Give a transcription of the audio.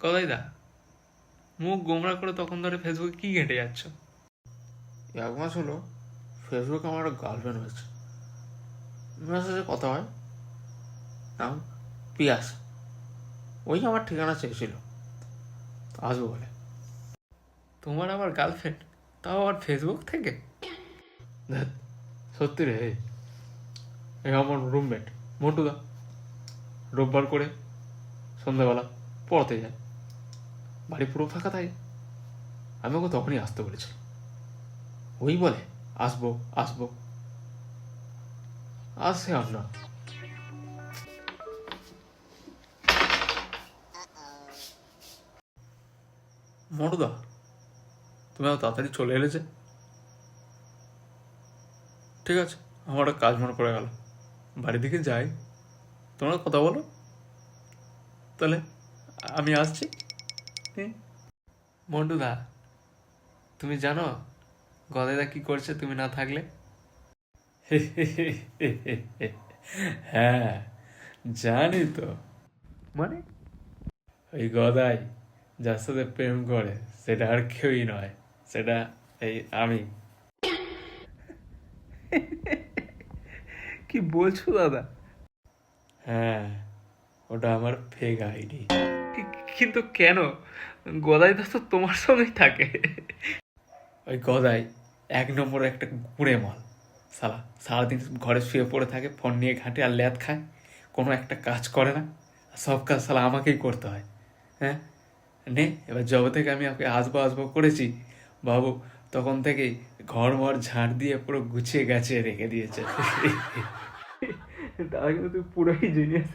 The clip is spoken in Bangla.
কদাই দা, মুখ গোমরা করে তখন ধরে ফেসবুকে কি ঘেঁটে যাচ্ছ? 1 মাস হলো ফেসবুকে আমার একটা গার্লফ্রেন্ড হয়েছে। মেসেজে কথা হয়, নাম পিয়াস। ওই আমার ঠিকানা চেয়েছিল, আসবো বলে। তোমার আবার গার্লফ্রেন্ড, তাও আবার ফেসবুক থেকে? ধ্যাৎ, সত্যি রে। এই আমার রুমমেট মন্টুদা রোববার করে সন্ধ্যাবেলা পড়তে যায়, বাড়ি পুরো ফাঁকা থাকে। আমি ওকে তখনই আসতে বলেছিলাম। ওই বলে আসবো আসবো, আসছে আর না। মরুদা, তুমি এত তাড়াতাড়ি চলে এলে যে? ঠিক আছে, আমার একটা কাজ মনে পড়ে গেল, বাড়ির দিকে যাই, তোমরা কথা বলো তাহলে, আমি আসছি। মন্টুদা, তুমি জানো গদাইদা কি করছে তুমি না থাকলে? হ্যাঁ, জানি তো। মানে? ওই গদাই যার সাথে প্রেম করে সেটা আর কেউই নয়, সেটা এই আমি। কি বলছো দাদা? হ্যাঁ, ওটা আমার ফেক আইডি। কিন্তু কেন? গদাইদা তো তোমার সঙ্গেই থাকে। ওই গদাই 1 নম্বর একটা গুঁড়ে মাল। সালা সারাদিন ঘরে শুয়ে পড়ে থাকে, ফোন নিয়ে ঘাঁটে আর ল্যাদ খায়, কোনো একটা কাজ করে না। সব কাজ সালা আমাকেই করতে হয়। হ্যাঁ, নে এবার যবে থেকে আমি ওকে আসবো আসবো করেছি বাবু, তখন থেকেই ঘর মর ঝাঁট দিয়ে পুরো গুছিয়ে গাছিয়ে রেখে দিয়েছে। তাহলে কিন্তু তুই পুরোই জিনিয়াস।